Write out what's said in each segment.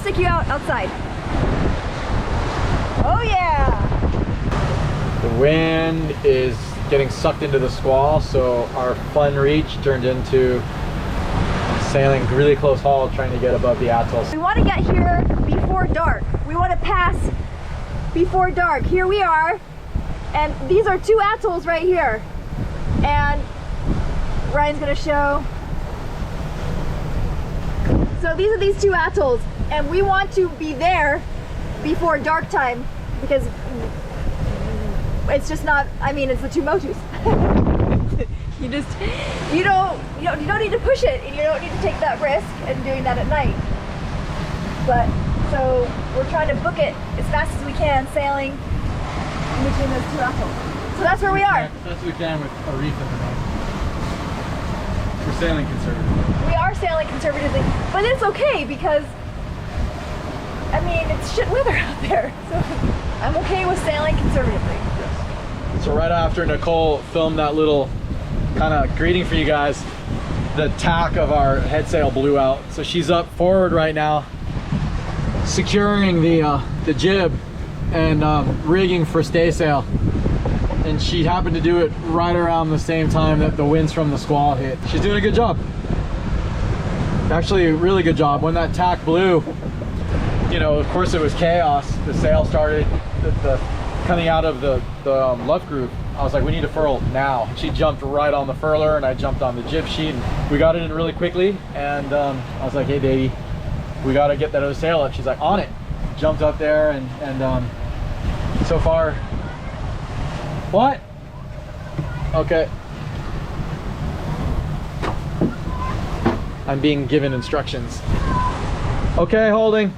stick you outside. Oh yeah! The wind is getting sucked into the squall, so our fun reach turned into sailing really close haul, trying to get above the atolls. We want to get here before dark. We want to pass before dark. Here we are, and these are 2 atolls right here. And Ryan's gonna show. So these are these 2 atolls, and we want to be there before dark time because it's just not. I mean, it's the 2 motus. you don't need to push it, and you don't need to take that risk and doing that at night. But so we're trying to book it as fast as we can, sailing in between those 2 atolls. So that's where we are. That's what we can with a reef in the night. We're sailing conservatively. We are sailing conservatively, but it's okay because, I mean, it's shit weather out there. So I'm okay with sailing conservatively. Yes. So right after Nicole filmed that little kind of greeting for you guys, the tack of our head sail blew out. So she's up forward right now, securing the jib and rigging for stay sail. And she happened to do it right around the same time that the winds from the squall hit. She's doing a good job. Actually, a really good job. When that tack blew, you know, of course it was chaos. The sail started coming out of the left groove. I was like, we need to furl now. She jumped right on the furler, and I jumped on the jib sheet, and we got it in really quickly. And I was like, hey baby, we got to get that other sail up. She's like, on it. Jumped up there, and so far. What? Okay. I'm being given instructions. Okay, holding.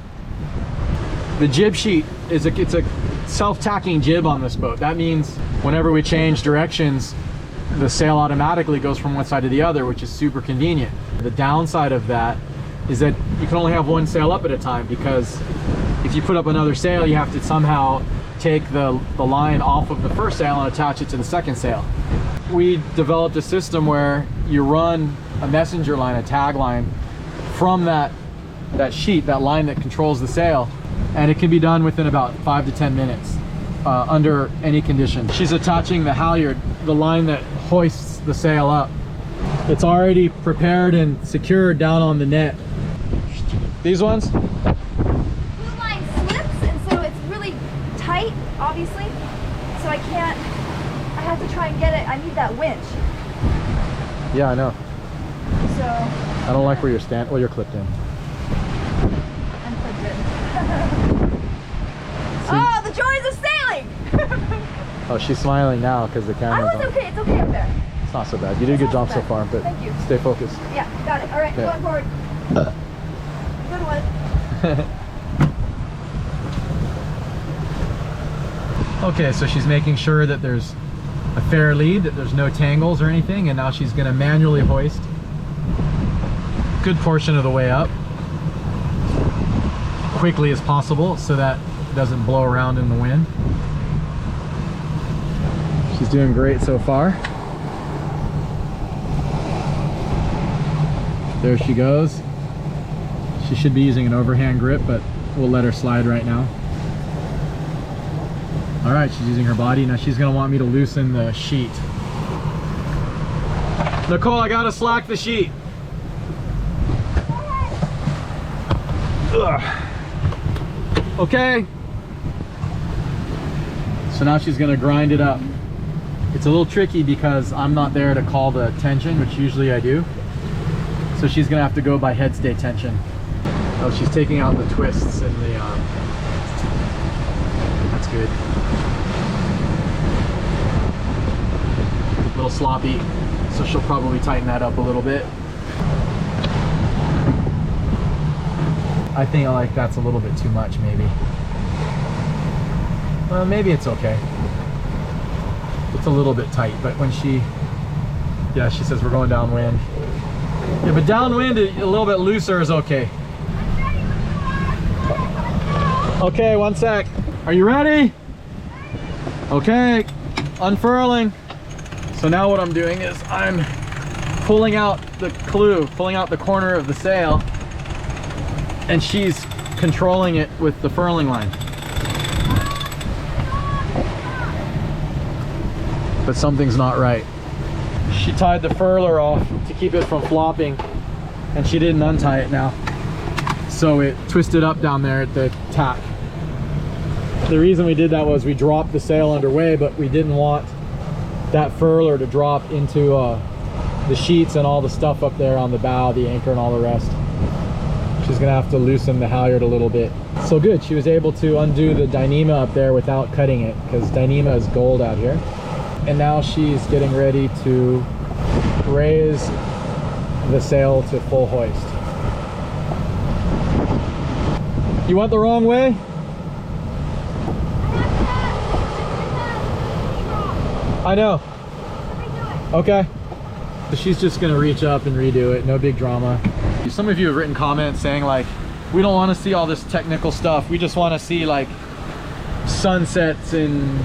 The jib sheet is it's a self-tacking jib on this boat. That means whenever we change directions, the sail automatically goes from one side to the other, which is super convenient. The downside of that is that you can only have one sail up at a time, because if you put up another sail, you have to somehow take the line off of the first sail and attach it to the second sail. We developed a system where you run a messenger line, a tag line, from that sheet, that line that controls the sail, and it can be done within about 5 to 10 minutes under any condition. She's attaching the halyard, the line that hoists the sail up. It's already prepared and secured down on the net. These ones? Blue line slips, and so it's really tight, obviously. So I have to try and get it. I need that winch. Yeah, I know. So I don't like where you're you're clipped in. I'm clipped in. Oh, the joys of sailing! Oh, she's smiling now because the camera's on. It's okay. It's okay up there. It's not so bad. You did a good job so far, but thank you. Stay focused. Yeah, got it. All right, okay. Going forward. Good one. Okay, so she's making sure that there's a fair lead, that there's no tangles or anything, and now she's going to manually hoist a good portion of the way up quickly as possible so that it doesn't blow around in the wind. She's doing great so far. There she goes. She should be using an overhand grip, but we'll let her slide right now. All right, she's using her body. Now she's gonna want me to loosen the sheet. Nicole, I gotta slack the sheet. Ugh. Okay. So now she's gonna grind it up. It's a little tricky because I'm not there to call the tension, which usually I do. So she's gonna have to go by head stay tension. Oh, she's taking out the twists in the that's good. A little sloppy, so she'll probably tighten that up a little bit. I think like that's a little bit too much, maybe. Well, maybe it's okay. It's a little bit tight, but when she says we're going downwind. Yeah, but downwind, a little bit looser is okay. Okay, one sec. Are you ready? Okay, unfurling. So now what I'm doing is I'm pulling out the clew, pulling out the corner of the sail, and she's controlling it with the furling line. But something's not right. She tied the furler off to keep it from flopping, and she didn't untie it now. So it twisted up down there at the tack. The reason we did that was we dropped the sail underway, but we didn't want that furler to drop into the sheets and all the stuff up there on the bow, the anchor and all the rest. She's gonna have to loosen the halyard a little bit. So good, she was able to undo the Dyneema up there without cutting it, because Dyneema is gold out here. And now she's getting ready to raise the sail to full hoist. You went the wrong way? I know. Okay. So she's just gonna reach up and redo it, no big drama. Some of you have written comments saying like, we don't want to see all this technical stuff. We just want to see like sunsets and,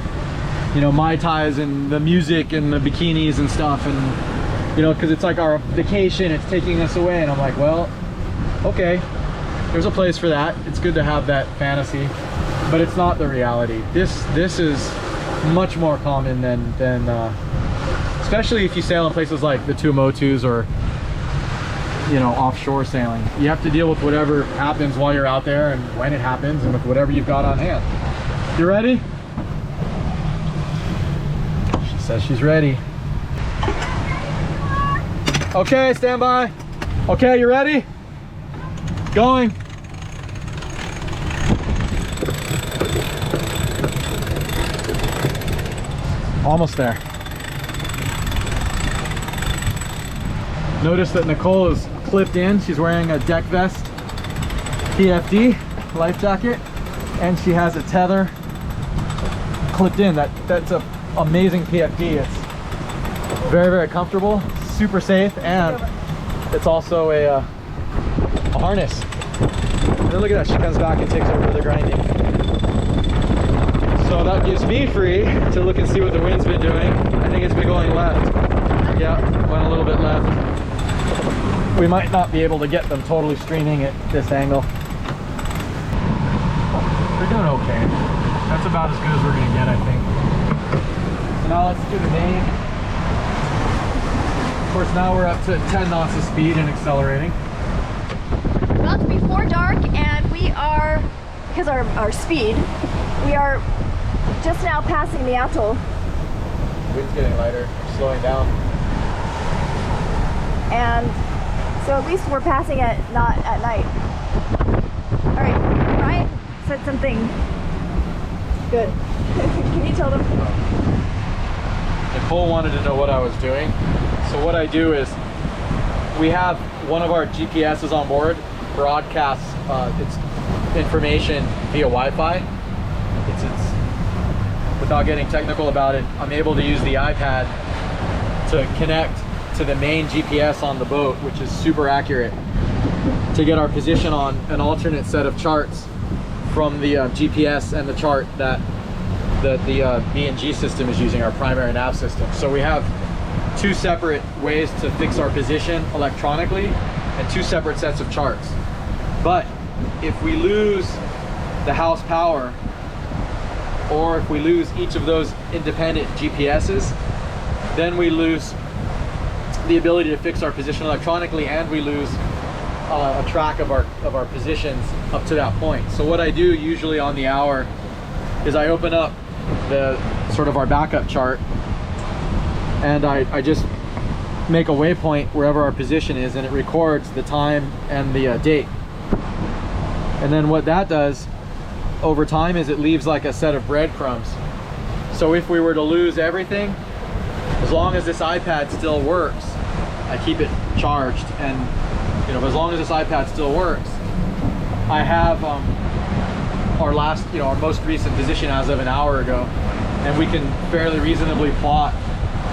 you know, Mai Tais and the music and the bikinis and stuff. And, you know, because it's like our vacation, it's taking us away. And I'm like, well, okay, there's a place for that. It's good to have that fantasy, but it's not the reality. This is much more common than especially if you sail in places like the Tuamotus or, you know, offshore sailing. You have to deal with whatever happens while you're out there and when it happens and with whatever you've got on hand. You ready? She says she's ready. Okay, stand by. Okay, you ready? Going. Almost there. Notice that Nicole is clipped in. She's wearing a deck vest, PFD life jacket, and she has a tether clipped in. That's an amazing PFD. It's very, very comfortable, super safe, and it's also a harness. And then look at that, she comes back and takes over the grinding. So that gives me free to look and see what the wind's been doing. I think it's been going left. Yeah, went a little bit left. We might not be able to get them totally streaming at this angle. They're doing okay. That's about as good as we're gonna get, I think. So now let's do the main. Of course, now we're up to 10 knots of speed and accelerating. About to be 4 dark, and we are, because our speed, we are just now passing the atoll. Wind's getting lighter, slowing down. And so at least we're passing it not at night. All right, Ryan said something good. Can you tell them? Nicole wanted to know what I was doing. So what I do is, we have one of our GPSs on board, broadcasts its information via Wi-Fi. It's without getting technical about it, I'm able to use the iPad to connect to the main GPS on the boat, which is super accurate, to get our position on an alternate set of charts from the GPS and the chart that the B&G system is using, our primary nav system. So we have 2 separate ways to fix our position electronically and 2 separate sets of charts. But if we lose the house power, or if we lose each of those independent GPSs, then we lose the ability to fix our position electronically, and we lose a track of our positions up to that point. So what I do usually on the hour is I open up the sort of our backup chart, and I just make a waypoint wherever our position is, and it records the time and the date. And then what that does over time is it leaves like a set of breadcrumbs. So if we were to lose everything, as long as this iPad still works, I keep it charged, and you know, as long as this iPad still works, I have our most recent position as of an hour ago, and we can fairly reasonably plot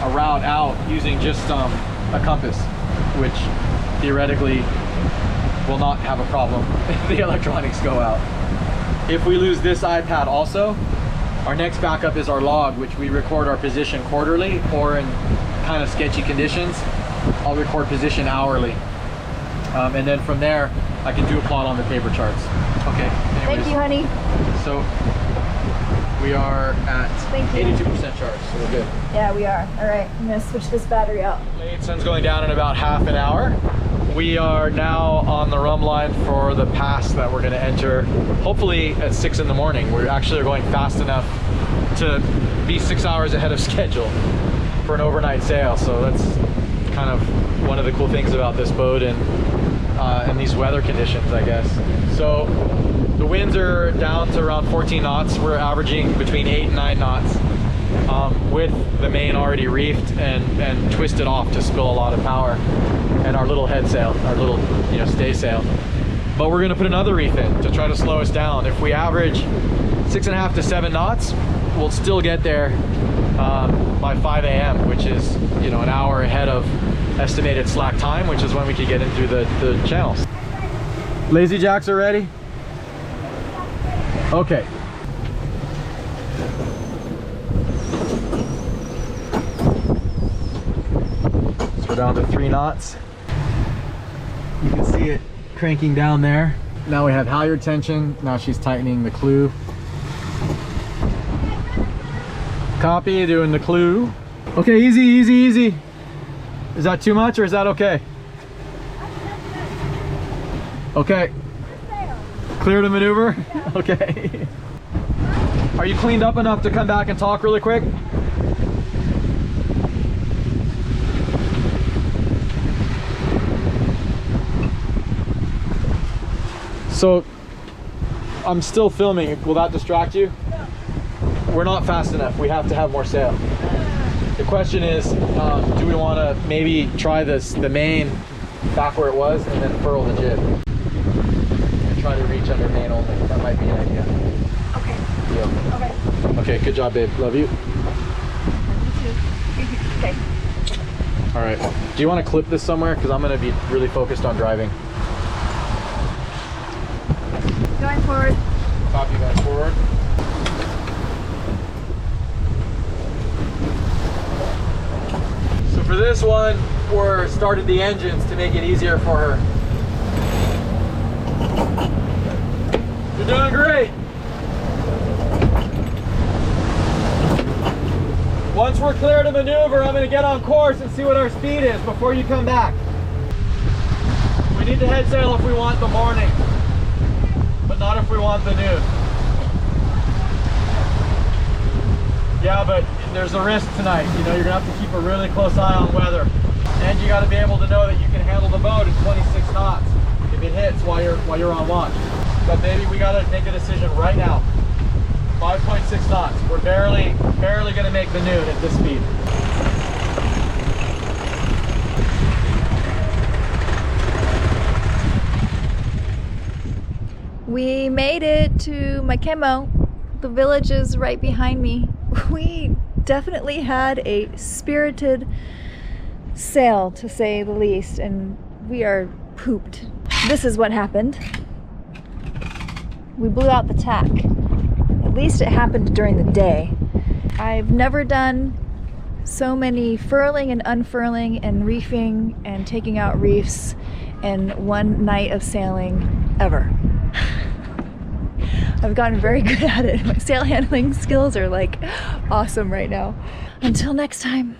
a route out using just a compass, which theoretically will not have a problem if the electronics go out. If we lose this iPad also, our next backup is our log, which we record our position quarterly, or in kind of sketchy conditions, I'll record position hourly. And then from there, I can do a plot on the paper charts. Okay. Thank you, honey. So we are at Thank you. 82% charge, so we're good. Yeah, we are. All right, I'm gonna switch this battery out. Sun's going down in about half an hour. We are now on the rum line for the pass that we're going to enter, hopefully at 6 in the morning. We're actually going fast enough to be 6 hours ahead of schedule for an overnight sail. So that's kind of one of the cool things about this boat and these weather conditions, I guess. So the winds are down to around 14 knots. We're averaging between 8 and 9 knots. With the main already reefed and twisted off to spill a lot of power, and our little head sail, our little stay sail. But we're going to put another reef in to try to slow us down. If we average 6.5 to 7 knots, we'll still get there by 5 a.m., which is an hour ahead of estimated slack time, which is when we could get in through the channels. Lazy jacks are ready? Okay. We're down to 3 knots. You can see it cranking down there. Now we have halyard tension. Now she's tightening the clew. Copy, doing the clew. Okay, easy, easy, easy. Is that too much or is that okay? Okay. Clear to maneuver? Okay. Are you cleaned up enough to come back and talk really quick? So, I'm still filming. Will that distract you? No. We're not fast enough. We have to have more sail. The question is, do we want to maybe try the main back where it was and then furl the jib? And try to reach under main only. That might be an idea. Okay. Deal. Okay. Okay, good job, babe. Love you. You too. Okay. All right. Do you want to clip this somewhere? Because I'm going to be really focused on driving. Going forward. Copy, going forward. So for this one, we're started the engines to make it easier for her. You're doing great. Once we're clear to maneuver, I'm going to get on course and see what our speed is before you come back. We need the head sail if we want the morning, but not if we want the noon. Yeah, but there's a risk tonight. You're gonna have to keep a really close eye on weather, and you got to be able to know that you can handle the boat at 26 knots if it hits while you're on watch. But baby, we got to make a decision right now. 5.6 knots. We're barely gonna make the noon at this speed. We made it to Mai Tais. The village is right behind me. We definitely had a spirited sail, to say the least, and we are pooped. This is what happened. We blew out the tack. At least it happened during the day. I've never done so many furling and unfurling and reefing and taking out reefs in one night of sailing ever. I've gotten very good at it. My sail handling skills are like awesome right now. Until next time.